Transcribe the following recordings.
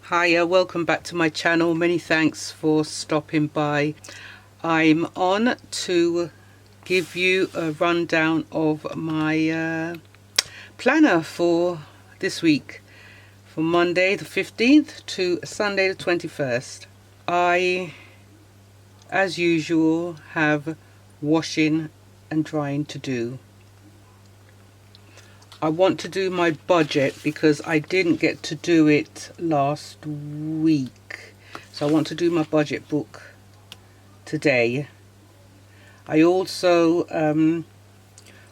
Hiya, welcome back to my channel. Many thanks for stopping by. I'm on to give you a rundown of my planner for this week, from Monday the 15th to Sunday the 21st. I, as usual, have washing and drying to do. I want to do my budget because I didn't get to do it last week. So I want to do my budget book today. I also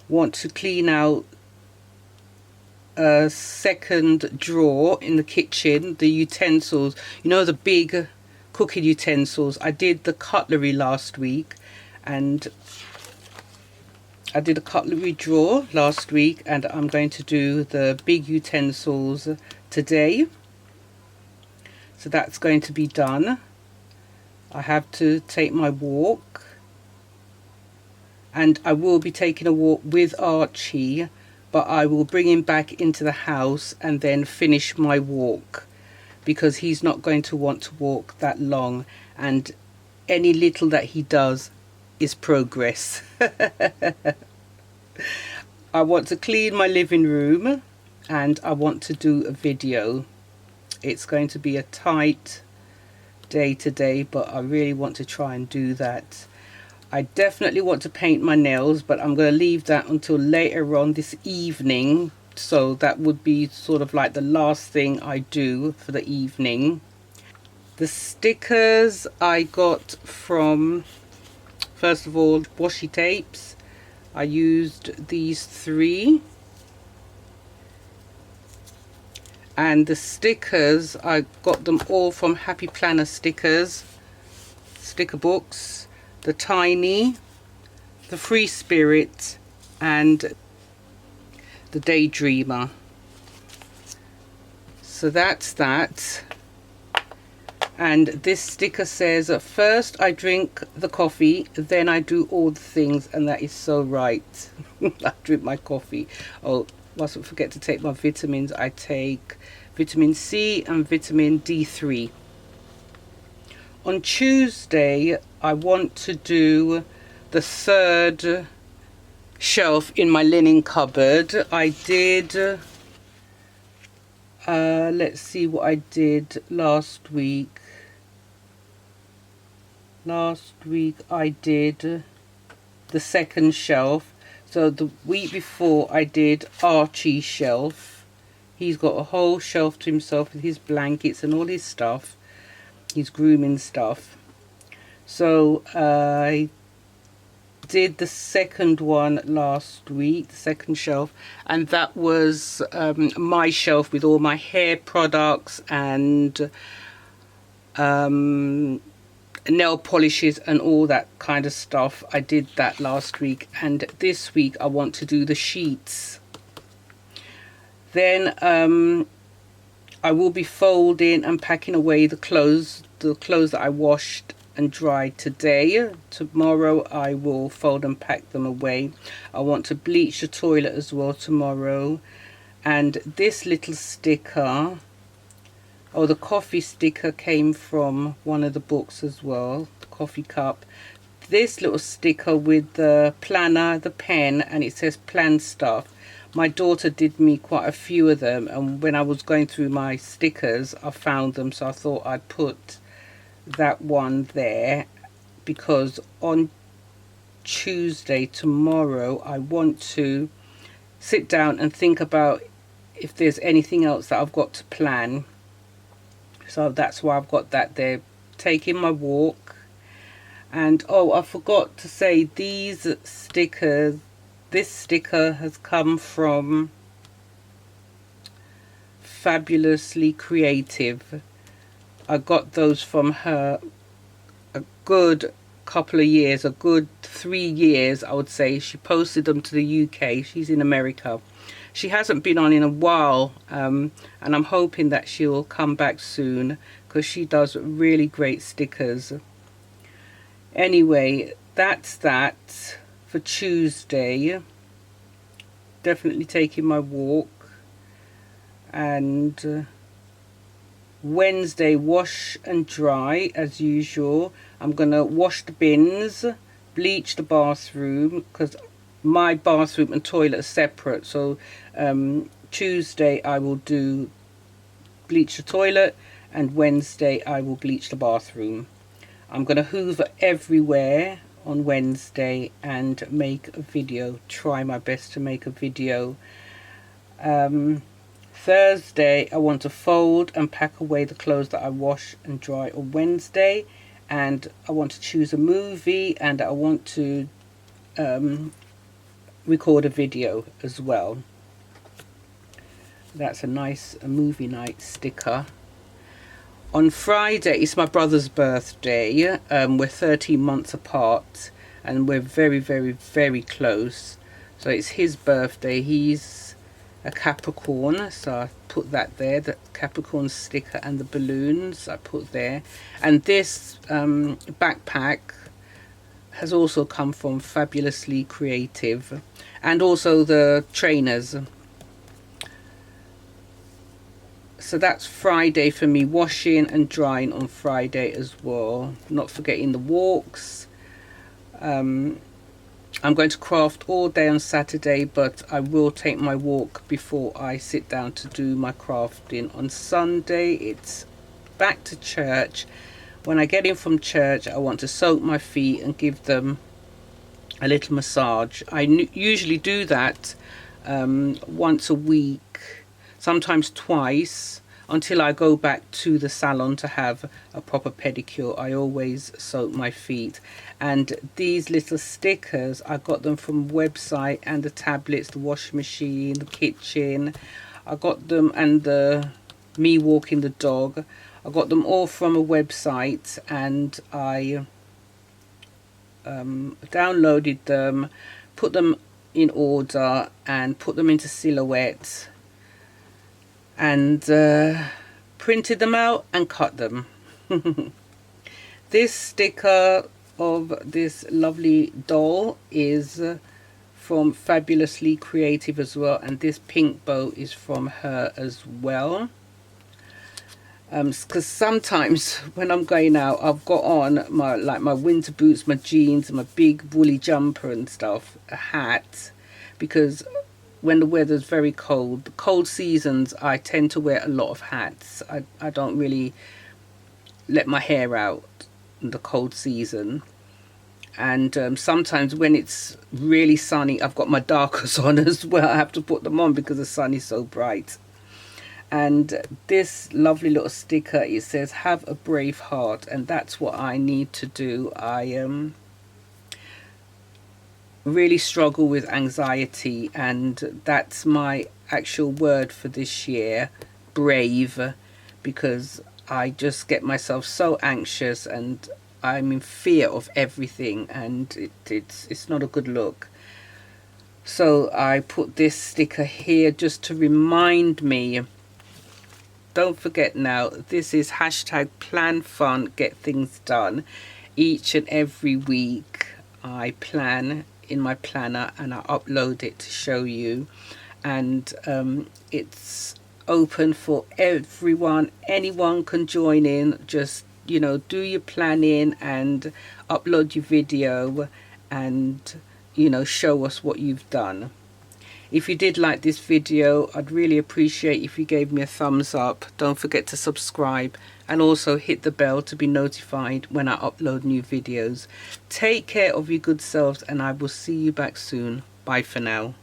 want to clean out a second drawer in the kitchen, the utensils, you know, the big cooking utensils. I did the cutlery last week, and I did a cutlery drawer last week, and I'm going to do the big utensils today. So that's going to be done. I have to take my walk, and I will be taking a walk with Archie, but I will bring him back into the house and then finish my walk, because he's not going to want to walk that long, and any little that he does is progress. I want to clean my living room, and I want to do a video. It's going to be a tight day today, but I really want to try and do that. I definitely want to paint my nails, but I'm going to leave that until later on this evening. So that would be sort of like the last thing I do for the evening. The stickers I got from, first of all, washi tapes. I used these 3. And the stickers, I got them all from Happy Planner Stickers, sticker books, the Tiny, the Free Spirit, and the Daydreamer. So that's that. And this sticker says, first I drink the coffee, then I do all the things, and that is so right. I drink my coffee. Oh, mustn't forget to take my vitamins. I take vitamin C and vitamin D3. On Tuesday, I want to do the 3rd shelf in my linen cupboard. I did, let's see what I did last week. Last week I did the 2nd shelf. So the week before I did Archie's shelf. He's got a whole shelf to himself with his blankets and all his stuff, his grooming stuff. So I did the 2nd one last week, the 2nd shelf, and that was my shelf with all my hair products and nail polishes and all that kind of stuff. I did that last week, and this week I want to do the sheets. Then I will be folding and packing away the clothes that I washed and dried today. Tomorrow I will fold and pack them away. I want to bleach the toilet as well tomorrow. And this little sticker, oh, the coffee sticker came from one of the books as well, the coffee cup. This little sticker with the planner, the pen, and it says plan stuff. My daughter did me quite a few of them, and when I was going through my stickers, I found them, so I thought I'd put that one there, because on Tuesday, tomorrow, I want to sit down and think about if there's anything else that I've got to plan. So that's why I've got that there. Taking my walk. And oh, I forgot to say, these stickers, this sticker has come from Fabulously Creative. I got those from her a good couple of years, a good 3 years I would say. She posted them to the UK. She's in America. She hasn't been on in a while, and I'm hoping that she'll come back soon, because she does really great stickers. Anyway, that's that for Tuesday. Definitely taking my walk, and Wednesday, wash and dry as usual. I'm gonna wash the bins, bleach the bathroom, because my bathroom and toilet are separate. So Tuesday I will do bleach the toilet, and Wednesday I will bleach the bathroom. I'm gonna hoover everywhere on Wednesday and make a video, try my best to make a video. Thursday I want to fold and pack away the clothes that I wash and dry on Wednesday, and I want to choose a movie, and I want to record a video as well. That's a nice movie night sticker. On Friday it's my brother's birthday. We're 13 months apart and we're very, very, very close. So it's his birthday. He's a Capricorn, so I put that there, the Capricorn sticker, and the balloons I put there. And this backpack has also come from Fabulously Creative, and also the trainers. So that's Friday for me, washing and drying on Friday as well. Not forgetting the walks. I'm going to craft all day on Saturday, but I will take my walk before I sit down to do my crafting. On Sunday it's back to church. When I get in from church I want to soak my feet and give them a little massage. I usually do that once a week, sometimes twice, until I go back to the salon to have a proper pedicure. I always soak my feet. And these little stickers, I got them from website, and the tablets, the washing machine, the kitchen, I got them, and the me walking the dog, I got them all from a website, and I downloaded them, put them in order and put them into silhouette, and printed them out and cut them. This sticker of this lovely doll is from Fabulously Creative as well, and this pink bow is from her as well. Because sometimes when I'm going out, I've got on my winter boots, my jeans, my big woolly jumper and stuff, a hat, because when the weather's very cold, the cold seasons, I tend to wear a lot of hats. I don't really let my hair out in the cold season. And sometimes when it's really sunny, I've got my darkers on as well. I have to put them on because the sun is so bright. And this lovely little sticker, it says have a brave heart, and that's what I need to do. I really struggle with anxiety, and that's my actual word for this year, brave, because I just get myself so anxious and I'm in fear of everything, and it's not a good look. So I put this sticker here just to remind me. Don't forget now, this is hashtag plan fun, get things done. Each and every week I plan in my planner and I upload it to show you, and it's open for everyone. Anyone can join in. Just, you know, do your planning and upload your video and, you know, show us what you've done. If you did like this video, I'd really appreciate if you gave me a thumbs up. Don't forget to subscribe and also hit the bell to be notified when I upload new videos. Take care of your good selves, and I will see you back soon. Bye for now.